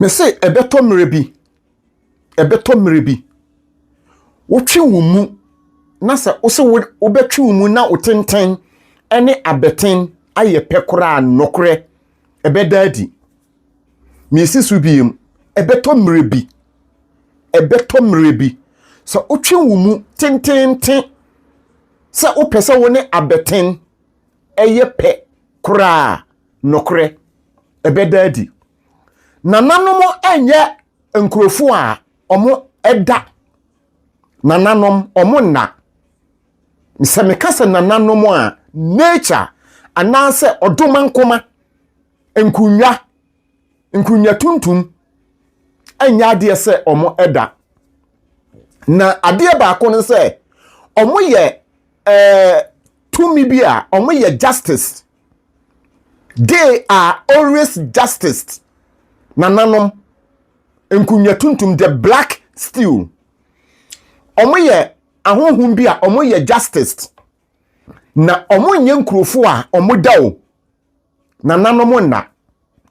Me say ebeto mrebi wotwe wo mu na se wo se wo betwe wo mu na otenten ene abeten aye pekora nokre ebedadi me sisu biem ebeto mrebi so wotwe wo mu tententen se wo pese wo ne abeten eye pe kora nokre ebedadi nananom enye nkrofo a omo eda nananom omo na misemekasa nananom a nature anase odomankoma nkunya tuntum enya ade se omo eda na ade ba ko ne se omo ye tumi bia omo ye justice. They are always justice. Nananom nkunya tuntum the black steel omo ye ahohum bia omo ye justice na omo nye nkrofo a omo dawo nananom na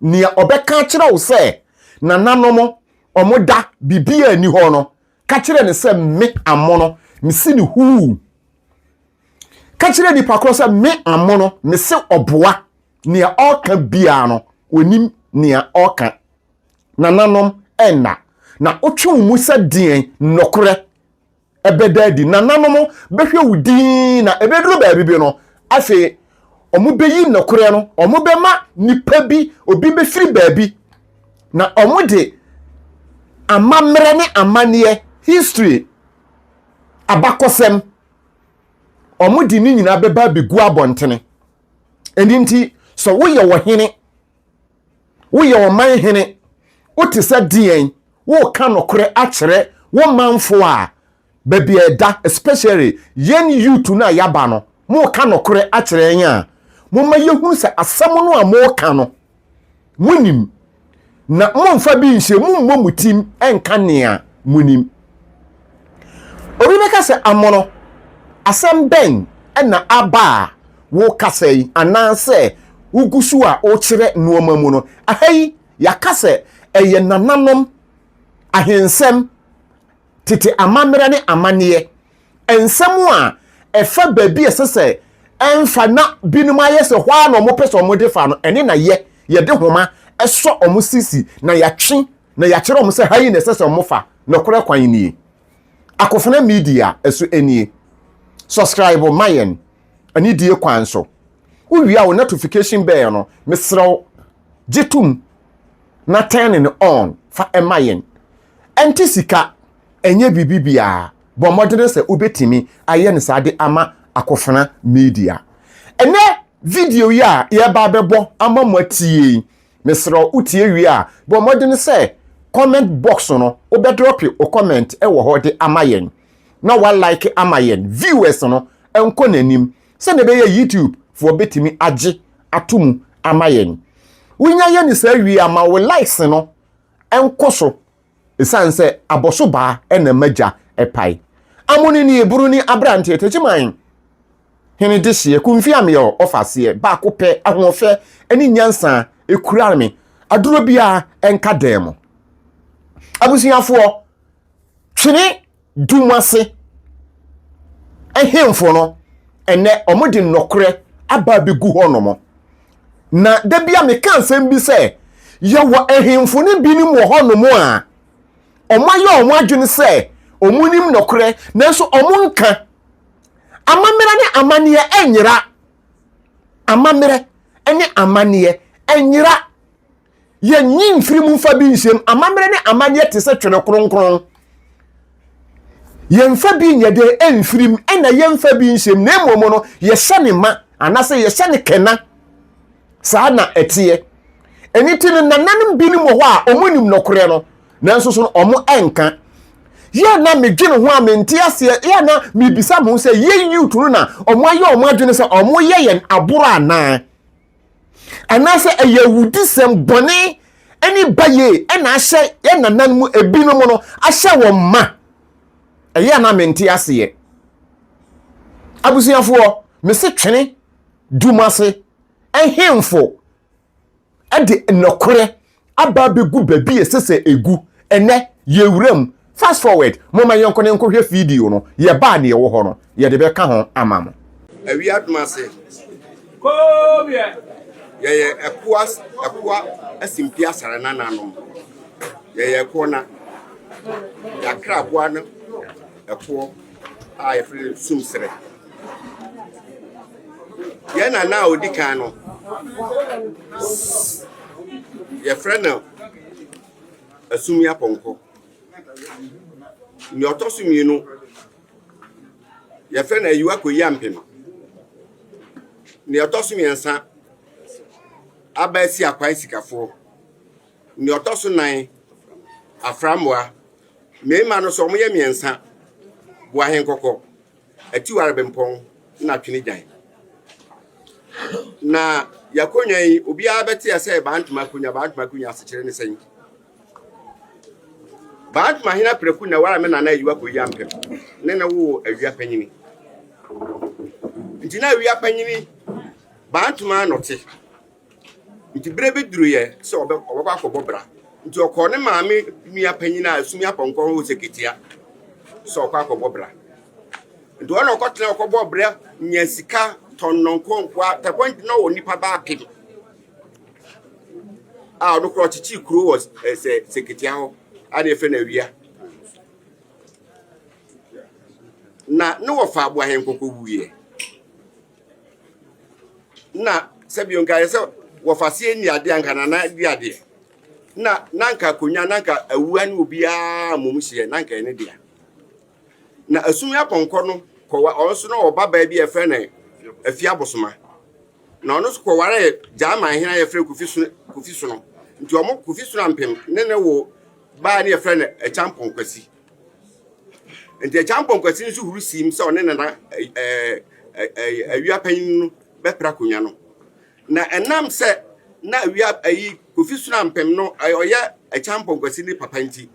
nia obeka kire wo se nananom omo da bibia ni ho no ka kire ne se me amono me si ni hu ka kire ni pakro se me amono me se oboa nia oka bia no onim nia oka nananom enna na otwe mu se dien nokre ebedadi nananom behwe wudin na ebedru baabi bi no afi omu beyi nokre no omu bema nipa bi obi befiri baabi na omu de amamre ne amanie history abakosem omu di ni nyina beba begu abontene endinti so wo ye wo hene wo ye wo man hene wote sa dien wo ka nokre akere wo manfo a baby eda especially yen youth na yaba no mo ka nokre akere nya mo ma yehu se asam no a mo ka no munim na mo mfa bi nhye mo mutim enka nea munim obi beka se amono asam ben na aba wo kasai ananse ugusu a o kire nuoma mu no ahai yakase eye nananom ahensem tete amamre ne amanie ensem a efa baabi esese enfa na binum ayese hwa na omo pese omo defa no ene na ye de homa eso omo sisi na yatwe na yakire omo se hayi na esese omo fa na kore kwan ni akofona media eso enie subscribe mayen ani die kwan so uwia wo notification bell no mesrew jitum na turning on fa emayen entisika enye bibibia bo modern se obetimi aye ne sade ama akofana media ene video ya ye ba bebo ama matie mesrew utie wi a bo modern se comment box no obedrop o comment e wo hode amayen na wa like amayen viewers no enko nanim se ne be YouTube for betimi age atumu amayen winya ye ni sa wi ama we likes no enkoso esanse aboso ba ena maja epai amoni ni eburu ni abrante techiman hene dihye kumfi amyo ofase ba ko pe ahofe eni nyansa ekura me aduro bia enka demo abusiafo twene dumase ehemfo no ene omodi nokre aba begu honomo na da bia me kan sem bi se ye wo ehemfo ne bi ni mo honomo a omaye omo adwene se omunim nokre nanso omunka amamere ne amanie enyira amamere ene amanie enyira ye nyin firi mu fa bi nsem amamere ne amanie te se twene kronkron ye mfa bi nyede emfirim ena ye mfa bi nsem na emomo no ye hyane ma anase ye hyane kena saa na etie eniti no nananim bi ni mo ho a omunim nokre no nanso so omo enka ye na medwene ho a menti ase ye na mebisa mo se ye yutu na omo aye omo adwene se omo ye yen aboro ana anase ayewudisem bone eni baye ena ahye ye nananim ebinom no ahye wo ma eye na menti ase ye abusiafo me se twene dumase ehemfo ade nokore aba begu baby esese egu ene yewuram fast forward mama yonko ne nkohwe video no ye ba ne ye wo ho no ye de be ka ho amamo awi adumase ko bia ye ekwa asimpia sare nananom ye kona yakra aboa no ekwo a ye fere sumsere ye na odikan no ye fere no asumia ponko ni otosuminu ye fere na yiwa ko yampem ni otosumiensa abasi akwan sikafo ni otosu nan aframwa meima no so moye miensa bo ahenkoko atiware bempon na twini gyan na yakonya yi obi abeti ase bantuma kunya asechire ne sen bantuma hina preku na wara me na yiwa ko yampem ne na wo awia panyini ntina awia panyini bantuma anote nti brebe duruye se obekwa akobobra nti okọ ne maame nua panyina asumi aponko ho seketia so okọ akobobra nti ona okotena okobobra nya sika tonnonko nkwa takwanti na woni pa ba pim a odokro chichi kuro wo seketia ho ade fe na awia na no wo fa abo ahenkoko wuye na sebion ka yese wo fase ni ade anka na di ade na nanka konya nanka awua ni obia momhye nanka ene dia na asumi aponko no ko onso no oba ba bi efe na afia bosoma na ono so ko ware jama hina ye fre kufi so no nti omo kufi so ampem ne wo ba ni efe na champon kwasi nti champon kwasi nso huru sim se one na awia panyin no bepra konya no na enam se na awia ayi kofi so ampem no oya champon kwasi ni papa nti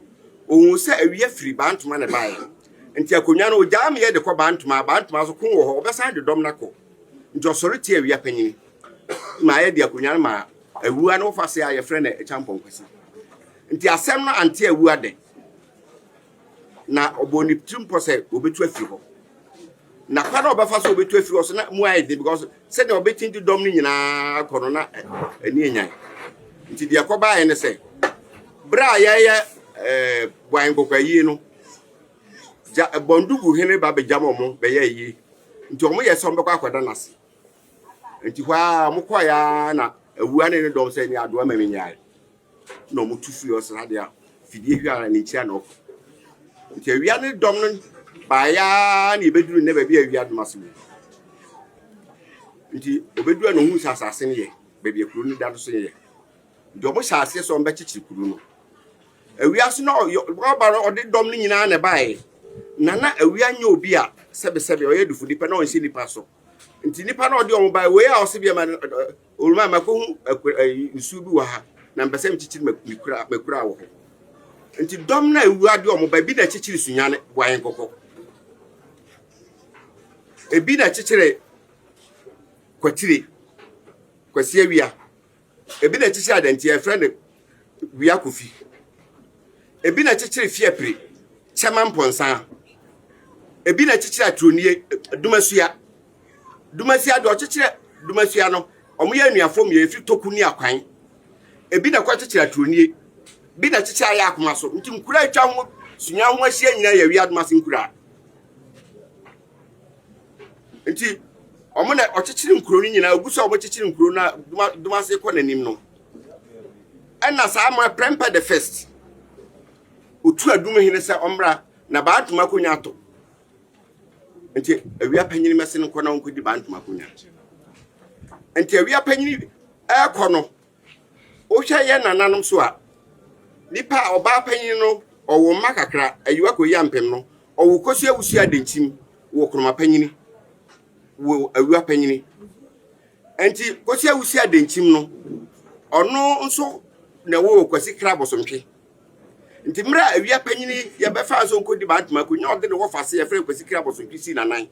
ohun se awia firi bantuma na bae nti akonya no jam ye de ko bantuma so kun wo ho obesan de dom na ko nti osori tie awia panyin ma ye de akonya ma awua no fa se aye frɛ na champon kwasi nti asem no ante awua de na oboni tumpo se obetu afiri ho na kwa na obefa so obetu afiri ho so na mu aye de because se na obetin di dom ni nyina kono na ani enyan nti de akoba aye ne se bra ya bwan kokwayi no ja bondugu hene ba be jamo mo be ye yi nti omo ye so mbekwa akoda nase nti hwa mo kwa ya na awua ne dom se ni ado amamenyae no mo tufu yo se hade a fidie hwa na ntia no nti awia ne dom no ba ya na ebeduru ne ba bi awia dom ase nti obeduru no hu sasase ne ye ba bi ekuru ni da so ye nti omo sase so mbe chichi kuru no awia so no ba no ode dom ni nyina na bae na awia nya obi a sebe oye dufu nipa na onse nipa so nti nipa na ode omo bae we a ose bia ma oluma makohu nsu bi wa ha na mbesem chichiri makura wo nti dom na awia de omo bae bi na chichiri sunyane bwan kokko ebi na chichiri kwatire kwasi awia ebi na chichiri adanti e friend wia kofi ebi na chichiri fiepre chama mponsan ebi na chichiri atronie dumasia do chichiri dumasia no omo ya nuafom ye fi tokuni akwan ebi na kwa chichiri atronie bi na chichiri aya akoma so nti nkura atwa ho sunya ho ahia nyina ya wi adumase nkura nti omo na ochichiri nkuro ni nyina oguso omo chichiri nkuro na dumase ko nanim no ena sa ma premper the first otu adum hine se omra na baatuma konya to nti awia panyini mese nko na nko di baatuma konya nti awia panyini ekono o hwe ye nananom so a nipa oba panyini no owo makakra ayiwa ko yampem no owo kosu awusu adenchim wo kroma panyini wo awia panyini nti kosu awusu adenchim no ono nso na wo kwasi krabosomtwe nti mra awia panyini ye befa so nko di bantuma ko nya ode de wo fase ye frɛ kwasi krabosomtwe si nanan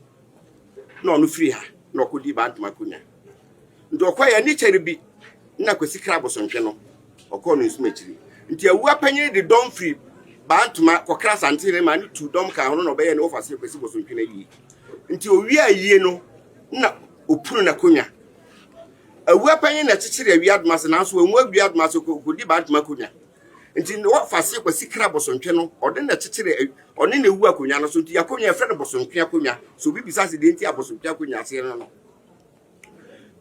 na ono firi ha na okodi bantuma ko nya nti okwa ya ni kyere bi na kwasi krabosomtwe no ɔkɔ no nsumachiri nti awua panyin de dɔm free bantuma kokra santire ma ne tu dɔm ka hono no bɛyɛ ne ofa se kwesi bosontwe na yi nti owi ayie no na opunu na konya awua panyin na kyekyere awia admase nanso wanwu awia admase kodi bantuma konya nti no ofa se kwesi kra bosontwe no ɔde na kyekyere ɔne na ewu akonya no so nti akonya efre no bosontwe akonya so bibi sase de nti abosontwe akonya ase no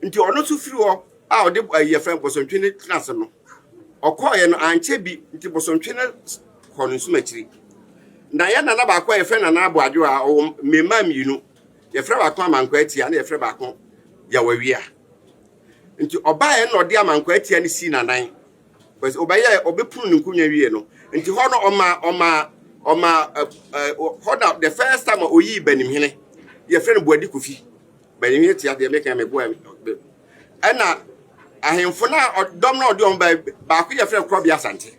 nti ɔno so firi hɔ a ɔde ayefre bosontwe ne tenase no ɔkɔɔ no anche bi nti bosontwe ne kɔno nsumachiri na ya na ba akɔ efre na abo adwo a o mema mienu yefre ba akɔ amankwa atia na yefre ba akɔ ya wawia nti ɔbaa na ɔde amankwa atia ne si nanan because ɔbɛyɛ ɔbɛpunu ne nkunya wie no nti hɔ no ɔma hɔ the first time oyi banim hene yefre no Boadi Kofi banim hene tia de meka me boa ɛna ahemfo na dɔm na ɔde ba akɔ yefre Krɔbea Asante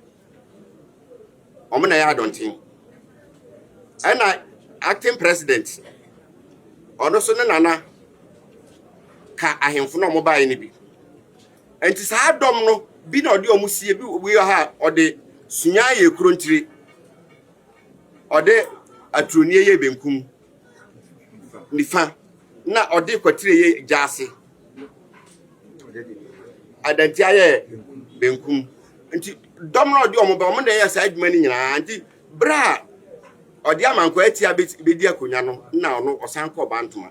ɔmo na ya adontin ɛna acting president ɔno so ne nana ka ahemfo na ɔmo bae ne bi enti saa dɔm no bi na ɔde ɔmo sie bi wi ha ɔde sunya ye krontire ɔde aturonie ye benkum nifa na ɔde kwatire ye jaase adantia ye benkum nti dɔm na ɔde ɔmo ba ɔmo na yɛ saa adwuma ni nyinaa nti bra ɔde amankwa atia bedi akonya no na ɔno ɔsan kɔ bantuma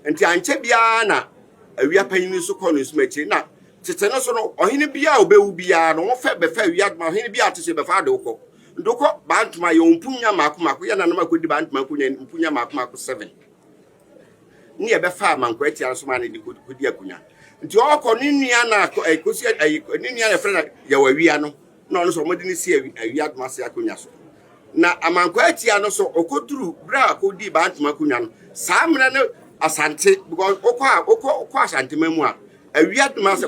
nti anche bia na awia panyin so kɔ no nsumachiri na tete no so no ɔhene bia obewu bia no wɔfɛ bɛfɛ awia ma ɔhene bia te se bɛfa de wokɔ ndokɔ bantuma yɛ ompunya makomako yɛ nanam akodi bantuma konya ompunya makomako 7 ni yɛ bɛfa amankwa atia so ma ne de kodi akonya nti ɔkɔ ne nua na ekosi ne nua na frɛ na yɛ wawia no na ɔno so ɔmɔde ne si awia adoma se akonya so na amankwa atia no so okoduru bra akodi bantuma akonya no saa mena no Asante because okɔ Asante mamu a awia adoma se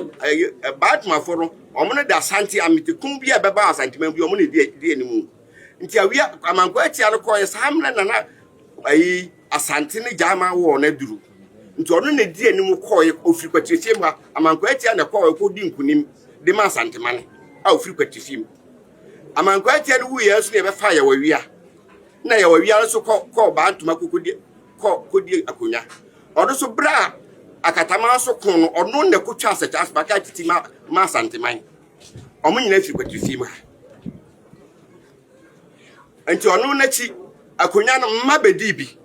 bantuma fo no ɔmo ne da Asante amite kum bia bɛba Asante mamu ɔmo ne di animu nti awia amankwa atia no kɔ yɛ saa mena na Asante ne jama wo na duru nti ɔno ne di animu kɔ yɛ ofiri kwatirefie mu amankwa atia na kɔ yɛ di nkunim de ma Asante mane a ofiri kwatirefie mu amankwa atia no wu yɛ so ne bɛfa yɛ wawia na yɛ wawia so kɔ bantuma kodi akonya ɔdo so bra akatama so kon no ɔno ne kotwa asɛta asbaka titi ma Asante man ɔmo nyina firi kwatirefie mu nti ɔno na chi akonya no mma bedi bi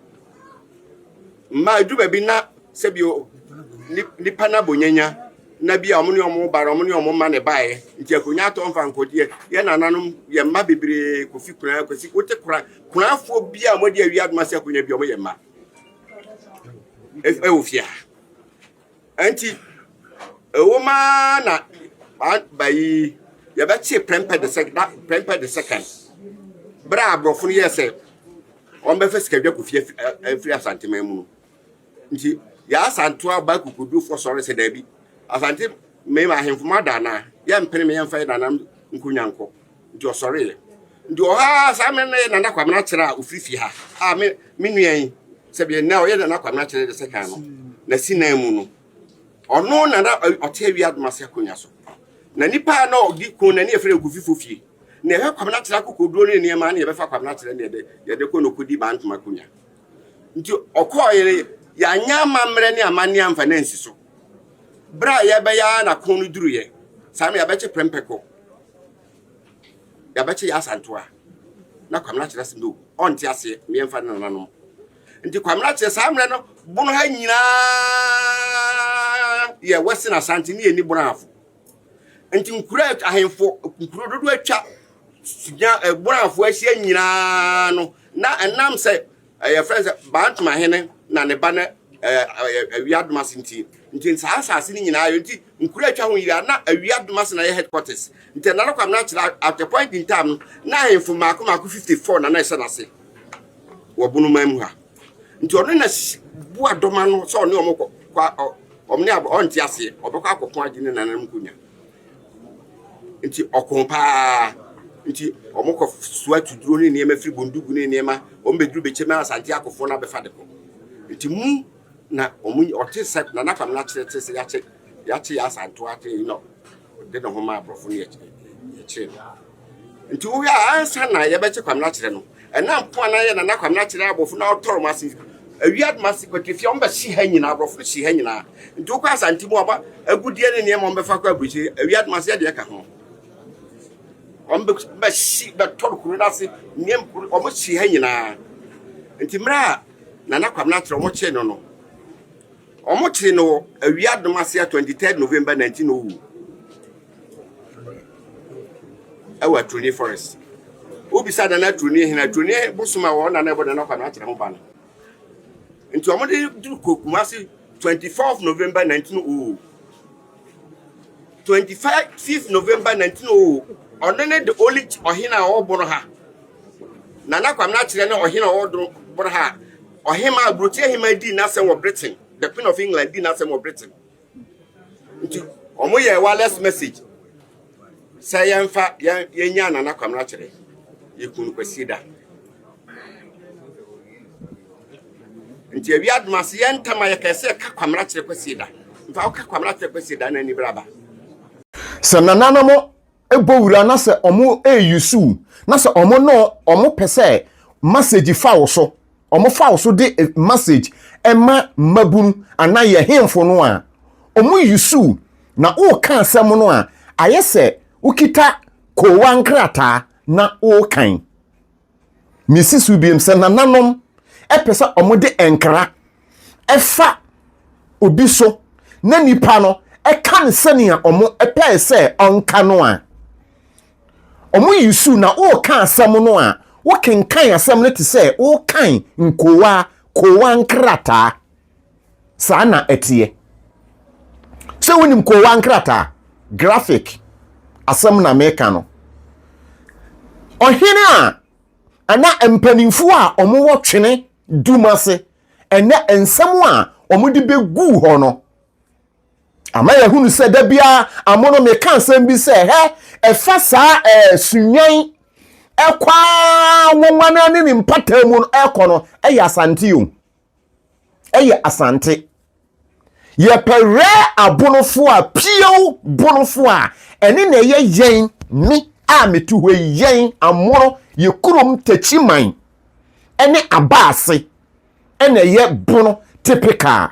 mma eduba bi na sebio nipa na bonyanya na bia ɔmo ne ɔmo bara ɔmo ne ɔmo ma ne bae nti akonya atɔ mfa nkodi ye nananom ye mma bebre Kofi kura kwasi wote kurafo bia mo de awia adoma se akonya bia ɔmo ye mma ofia anti ewoma na bayi ye ba che premper the second bra abrofo no ye se on be fa sikadwa Kofi afiri Asante mamu nti ya Asanto aba kukudu fo sore se da bi Asante me ma hemfo mada na ye mpene me yemfa da na nkunyanko nti osore nti oha sa me na nanda kwamna kira ofirifi ha a me nuan se bi na o ye na kwamna kira de second no na sinamu no ono na ote awia adoma se akonya so na nipa na odi kun na ne efere Kofi fofie na e kwamna kira kokoduro ne ne ma na ye befa kwamna kira ne ye de ko no kodi bantuma konya nti okoye ya nya mamre ne amane amfa na nsi so bra ye be ya na kon no duru ye sam ya beche prempeko ya beche ya Asanto a na kwamna kira se ndo onti ase me mfa na nanom nti kwamna kira samre no bunu ha nyina ye wesi na Asante ne ni bunu afo nti nkura ahemfo nkuro dodo atwa sunya bunu afo ahia nyina no na enam se ye friends bantuma hene na ne ba na awia adoma sinti nti asase ni nyina ayo nti nkura atwa ho yira na awia adoma se na ye headquarters nti na kwamna kira at the point in time na ahemfo mako 54 na ese na se wo bunu mamu ha nti ono na bu adoma no so ne omko kwa omne abo onti ase obekwa akokon agine na nanam kunya nti okompa nti omko suwa tuduro ne niema firi bondugu ne niema ombeduru bechema Asante akofo na befa de ko nti mu na omunyi ote set na nakwamna kire tese ya che Asanto ate de no homa abrofo ne Yɛkyerɛ no nti wo ya ansa na yɛbɛkye kwamna kyerɛ no ɛna mpo na yɛ na kwamna kyerɛ abɔfo na ɔtɔrɔ mase awiad mase kwatefia ɔmba hyi ha nyina abrɔfo hyi ha nyina nti wo kwa asante mu aba agudie ne nneɛma ɔmbɛfa kwa abuchi awiad mase yɛ ka ho ɔmba hyi bɛtɔrɔ kuro dase nneɛm kuro ɔmo hyi ha nyina nti mra na kwamna kyerɛ ɔmo kyerɛ no ɔmo kyerɛ no awiad mase 23 November 1900 ewa Troni Forest obi sada na Troni hina Troni busuma wo na ebo na kwa na kire ho ba no nti omode duru Kumasi 24th November 1900 25th November 1900 onene the only ohina oboro ha na kwa na kire na ohina oboro ha ohima abrochi hima di na se wo Britain the Queen of England di na se wo Britain nti omoye wireless message say yemfa yenya na kwamra kire yekunu kwasida nti awiad mas yentama yekese ka kwamra kire kwasida mfa ka kwamra kire kwasida na ni braba se nananamo ebowura na se omo eyusu na se omo no omo pese message fa wo so omo fa wo so de message ema mabunu ana ye hemfo no a omo yusu na o ka asem no a ayese ukita kowa nkrata na okan misisu biem se nananom epesa omode enkra efa obi so na nipa no ekan senia omo epe se onka no a omo yusu na okan asem no a wokenkan asem no te se okan kowa nkrata sa na etie se wonim kowa nkrata graphic asem na meka no ohene a ana empanimfu a omo wo twene dumase ene ensem a omo de begu ho no ama ya hunu se da bia amono meka asem bi se he efa sa sunyan ekwa wonwana ne mpatamu ekono eye asante yo eye asante ye pere abonofo a pio bonofo a ene na ye yen mi a metu ho yen amoro ye kurom tachiman ene abase ene ye bono typical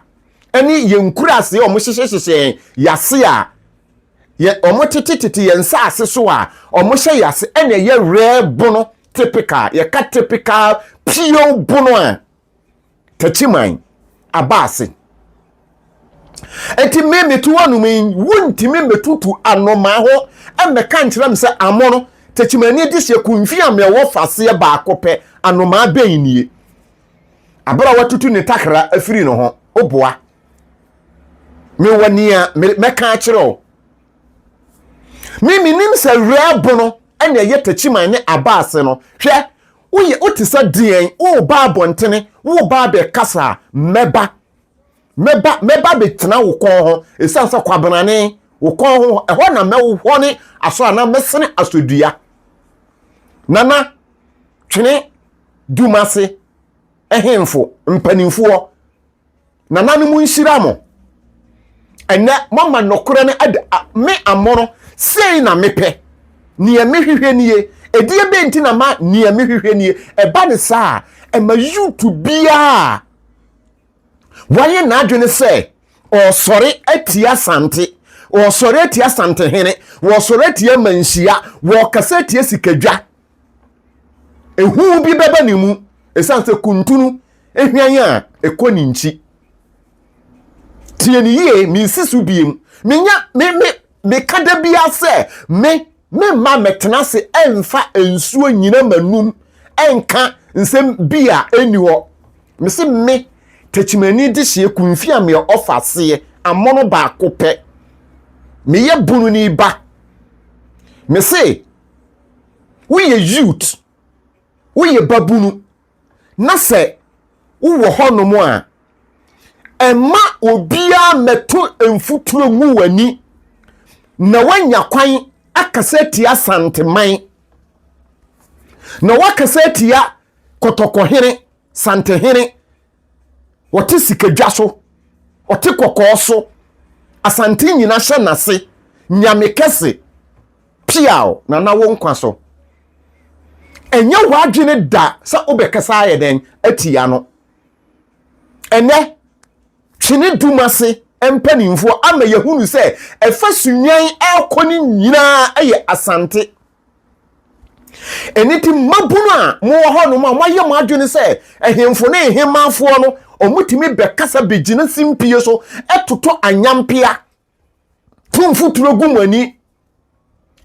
ene ye nkurase o mo hyehye yase a ye o mo titititi ye nsase so a o mo hye yase ene ye rare bono typical ye ka typical pio bono a tachiman abase enti me metu wanu me wunti me metutu anoma ho emeka nkyerem se amono techimani di se kunfi amewo fase ba akope anoma benie abra watutu ne takra afiri no ho oboa me wania meka akyereo me minim se reabono ene ye techimani abase no hwe woye otisa dien wo ba abontene wo ba be kasa meba betena wo kon ho esansa kwabanane wo kon ho eho na mewo ho ne aso ana mesene asodua nana twene dumase ehemfo mpanimfo nana no mu nhira mo ene mama nokore ne me amono sei na mepe ne mehwehwe nie edie benti na ma ne mehwehwe nie eba ne saa ema YouTube bia waye na adwene se o sori atia sante o sori atia sante hene wo sori atia manhia wo kasa atia sikadwa ehu bi beba ne mu esanse kuntunu ehwan a ekoni nchi tie ni ye mi sisu biem menya me kada bia se me ma metena se emfa ensuo nyina manum enka nsem bia eniwo me se me techimani di hye kunfi ame ofase amono ba kope me ye bunu ni ba me se we youth we babunu na se wo honomo a emma obia meto emfuturo mu wani na wanya kwan akasetia santeman na wakasetia kotokohere santehere wote sikadwa so wote kokko so asante nyina hye nase nyame kese piao na wo nkwa so enye wadwene da sa obekasa ye den atia no ene twene dumase empanimfo ama yehunu se efa sunyan akoni nyina eye asante eniti mabunu a mo ho no ma moye mo adwene se ehemfo ne ehemafo no omutimi bekasa begina simpie so etoto anyampia tumfuturo gumani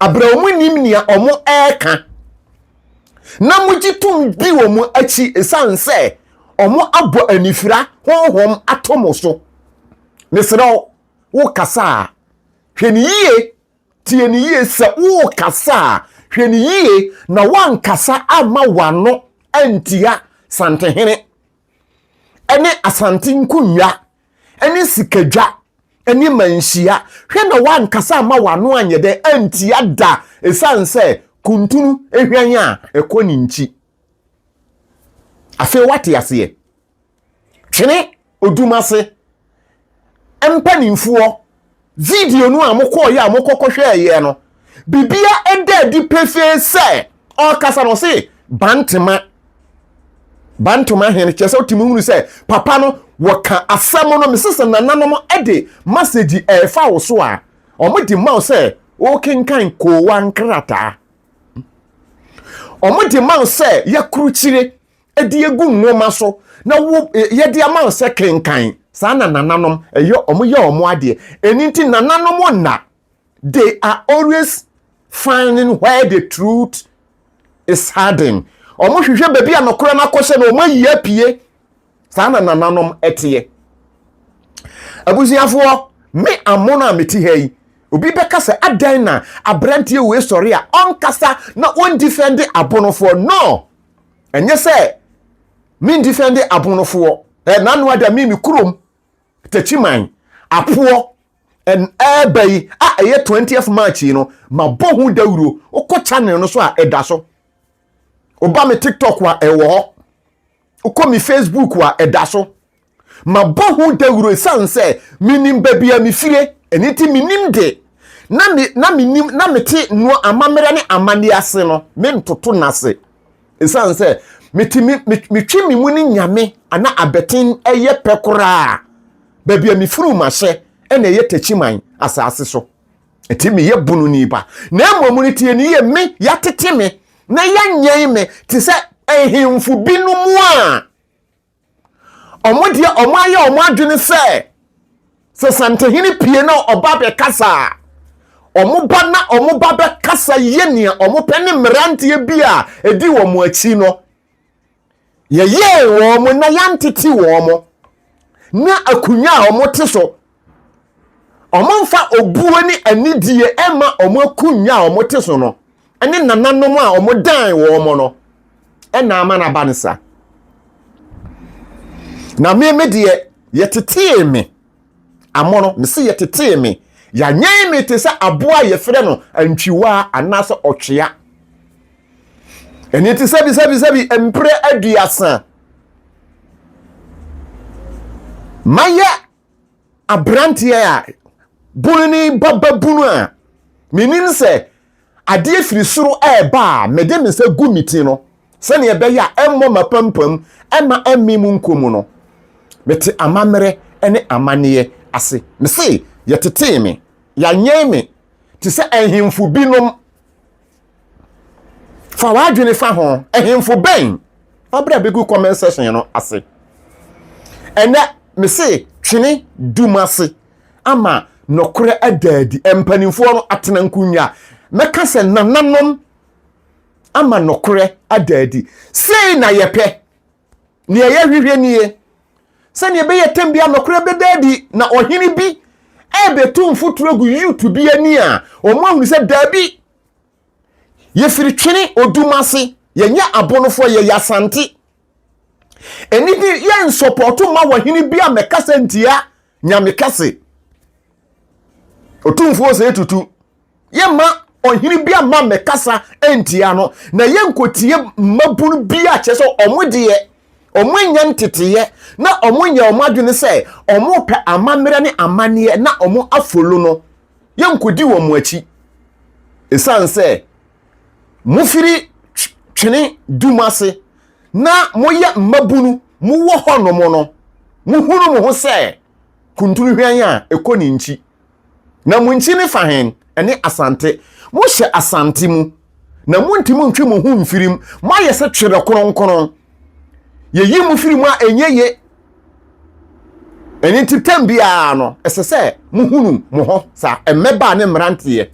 abraomu nimnia omo eka na mujitum bi wo mu achi esanse omo abo anifira honhom atomo so mesero wo kasa hweniye tieniye se wo kasa hweniye na wan kasa ama wano antia santehene ene asante nkunwa ene sikadwa ene manhia hwe na wan kasa ama wano anyede antia da esanse kuntunu ehwan a ekoni nchi afi wate ase twene odumase empanimfuo video no amokọ ya amokọkọhwe ye no bibia eda di prefe se o kasa no se bantuma hen chese otimi hunu se papa no woka asam no mesese nananom ede message efa wo so a omodi ma se o kenkan ko wankrata omodi ma se yakruchire edi egu nwoma so na wo yedi ama se kenkan sana nananom eyo omoye omo ade eninti nananom na they are always finding where the truth is hiding omo hwehwe baby anokora na kose na omo yi apie sana nananom etie abusiafo me amona meti hei obi beka se adan na abrantie we sori a onkasa na on defend abonofo no enye se me defend abonofo nanu ada mi kurom tachiman apo en ebay a eye 20th March no mabohu dawuro okọ channel no so a eda so oba me TikTok wa ewo okọ mi Facebook wa eda so mabohu dawuro sanse minim babia mi fire eniti minim de na meti no amamere ne amane ase no me ntoto nase sanse metimi metwi mi mu ni nyame ana abetin eye pekora babia mi furu mahye ene ye tachiman asase so etimi ye bunu ni ba na emom ni tie ni ye me ya tete me na ya nyen me ti se ehimfu binu mu a omodie omaye omadwene se santehini pie na oba be kasa omoba na omoba be kasa ye ne omope ne mrantie bia edi wo mu achi no ye wo mu na yantiti wo mu na akunya omote so omonfa obuani anidie ema omakunya omote so no ene nananom a omodan wo mo no ena ama na banisa na me de yetete me amono me se yetete me ya nyen me te se aboa ye frɛ no antwiwa anase otwea eni te sebi empre aduasa maya abrantie a bunni bababunu a menim se ade firi soro eba mede me se gumiti no se ne ebe ya emmo mapampam ema emimu nkomu no mete amamere ene amane ase me se yetete me ya nyen me te se ehimfu binom fa wadwene fa ho ehimfu ben abra begu comment section no ase ene me se twene dumase ama nokore adadi empanimfo no atena nkunya meka se nananom ama nokore adadi sei na yepe ne ye hwehwe nie se ne be yetem bia nokore bedadi na ohini bi ebetu mfuturo gu YouTube bi ani a omo ahunu se dabi ye firi twene odumase ye nya abonofo ye yasante enidi ye nsoportu ma wahini bia mekasa ntia nyamekase otumfo se etutu ye ma ohini bia ma mekasa entia no na ye nkotie mabunu bia cheso omodie omunya ntetiye na omunya omadwene se omope amamere ne amane na omo afolo no ye nkodi wo mu achi esan se mufiri twene dumase na moye mabunu mu wo honomo no muhunu mo ho se kunturu hwan a ekoni nchi na munchi ne fahen ene asante mo hye asante mu na muntimu ntwe mo hu mfirim mo ayese twere kronkron ye yi mu firim a enyeye eni titem bia no esese muhunu mo ho sa emeba ne mrantie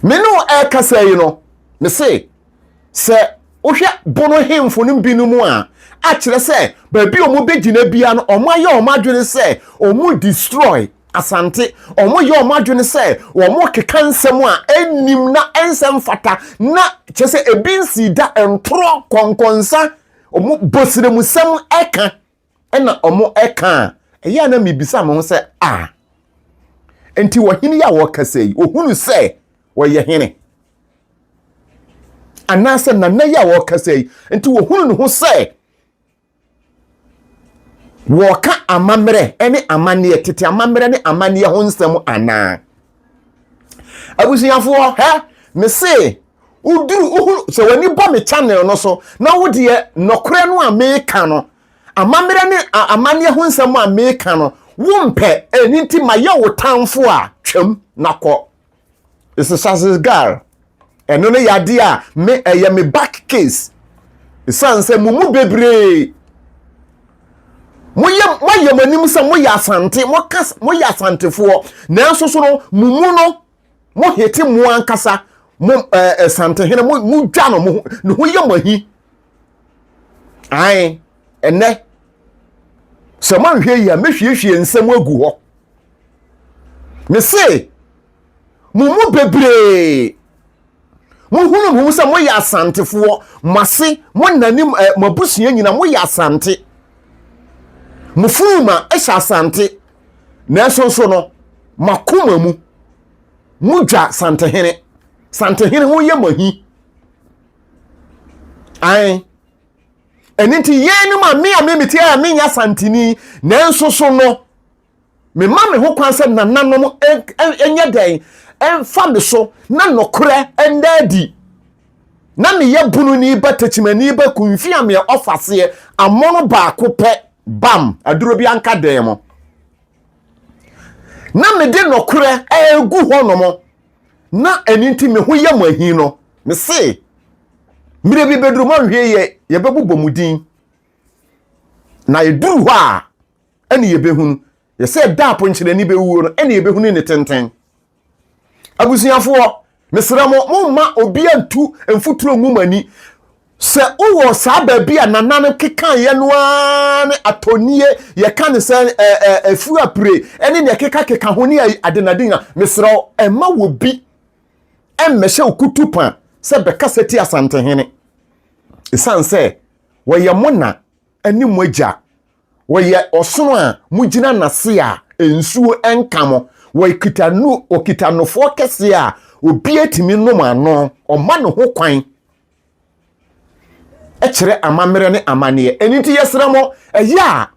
meno kasa yi no me se ohwe bono hemfo no binu mu a kire se ba bi omo begina bia no omo aye omo adwene se omo destroy asante omo ye omo adwene se omo keka nsem a enim na ensem fata na kire ebinsi da entro konkonsa omo bosire musem eka ena omo eka eya na mibisa mo se enti wohini ya wo kasa yi ohunu se wo ye hene anase na ya wo kasa yi enti wohunu no ho se wo ka amamre ene amane tete amamre ne amane ho nsem ana abusiafo me se uduru uhuru se wani bo me channel no so na wo de nokore no ameka no amamre ne amane ho nsem ameka no wo mpe eni nti maye wo tanfo a twam nakọ is gar eno ne yade a me me back case isanse mumu bebre moye manim se moye asante moye asantefo nanso so no mumu no mo hete mo ankasa mo asante hene mo dwa no ho ye mahi ai ene se man hwe ya mehwiehwie nsem agu ho me se mumu bebre muhunu mumu se moye asantefo mase mo nanim mabusua nyina moye asante mufuma ehya asante na so no makoma mu mudwa santehene ho ye mahi ai eniti yenu ma me amemiti a me nya santini na so no me ma me ho kwan se nananom enye den emfa me so na nokore endadi na me ye bunu ni batachimani ba kunfia me ofase amono ba ko pe bam aduro bi anka den mo na me de nokore egu honomo na eninti me ho ye mahi no me se mire bi bedru ma hwe ye bebubo mudin na eduru ho a ene ye behunu ye se da ponchire ni bewuo no ene ye behunu ne tenten abusuafo mesra mo ma obi antu emfuturo ngumani se uwo sa ba bia nanan kekan ye noa ne atonie ye kan se afu apre ene ne keka ho ne adenadin mesra emma wo bi emmehye okutupan se bekaseti asante hene isanse woye mona ani moja woye osono a mugina nase a ensuo enkamo woye kitanu okitanofo kese a obi atimi nom ano oma ne ho kwan ekire amamere ne amane eniti yesramo eya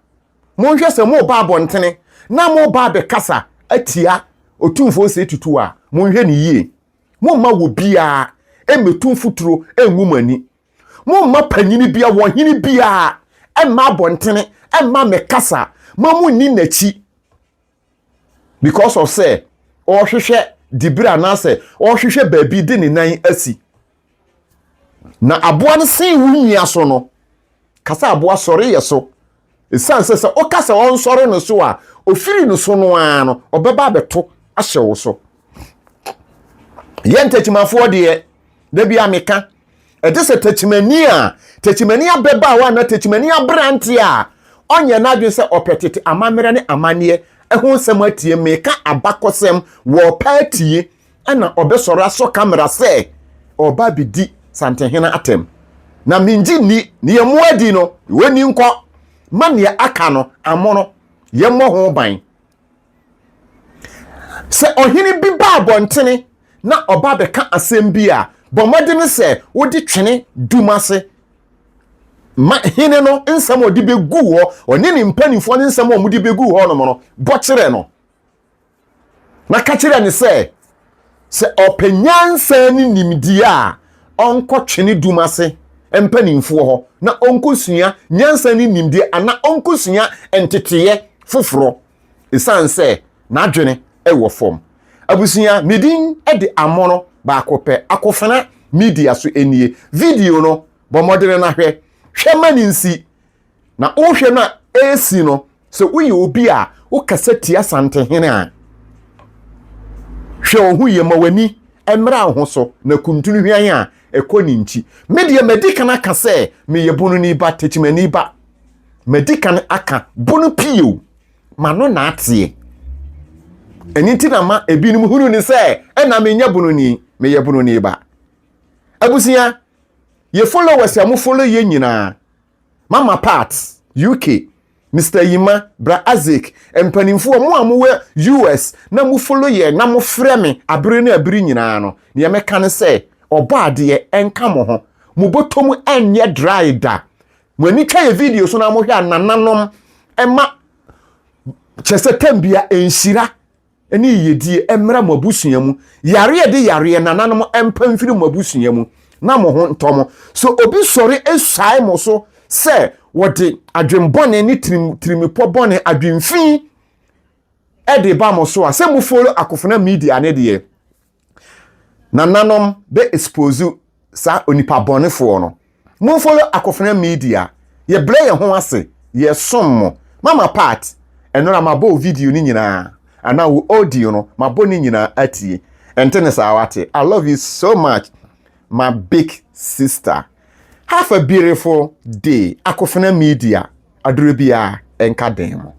monhwe se mo ba abontene na mo ba be kasa atia otumfo se tutu a monhwe ne yie mo ma wo bia emetum futuro enwumani mo ma panyini bia wo hini bia emma abontene emma me kasa mamu ni nachi because of say o hwehwe dibira na say o hwehwe baabi de ne nan asi na aboa ne sen wunyia so no kasa aboa sore ye so esanse se o kasa on sore no so a ofiri no so no a no obeba beto ahye wo so yentachimafo de bia meka edese tachimani abeba wa na tachimani abrante a onye na dwe se opetete amamere ne amane ehun sem atie meka abakosem wo patie ana obesoro aso camera se oba bidi santehena atem na minji ni yemuadi no weni nko mane aka no amono yemmo ho ban se ohini bi ba abontene na oba beka asem bi a bomode ne se wodi twene dumase ma hine no nsem odi begu ho oni ni mpanifo ne nsem omudi begu ho no mo no bo kire no na ka kire ne se se openyansa ni nimdie a onko twene dumase empanimfo ho na onkosua nyansa ni nimdie ana onkosua enteteye foforo esanse na adwene ewo fom abusuya medin de amono ba akopɛ akofana media so enie video no bomodere na hwɛ mani nsi na wohwɛ na esi no so woyɛ obi a wokasa tia santehene a hwɛ ohu yɛ ma wani emra ho so na kuntunu hwan a ekoni nchi media medical aka sɛ me yebunu ni ba techimani ba medical aka bunu pio mano na atie eniti na ma ebinum hunu ni sɛ ɛna menya bunu ni me yebunu ni ba abusia ye followers ya mu follow ye nyina Mama Pat UK Mr. Yima Bra Azik empanimfo mo amowe US na mu follow ye na mo frɛ me abere na abere nyina no ne meka ne sɛ obo ade enka mo ho mu botom enye dry da mo ani twa ye video so na mo hwɛ anananom ema chese tambia enhyira eni yedie emra mo abusua mu yare de yare nananom empamfiri mo abusua mu na mo ho ntomo so obi sori esai mo so se wode adwembone ni trimipɔ bone adwemfi de ba mo so a se mu follow akofona media ne de nananom be expose sa onipa bonefo no mu follow akofona media ye ble ye ho ase ye som Mama Pat enora mabo video ni nyina ana wo audio no mabo ni nyina atie entene sa wate I love you so much my big sister. Have a beautiful day. Akofena media. Adurubia enka demo.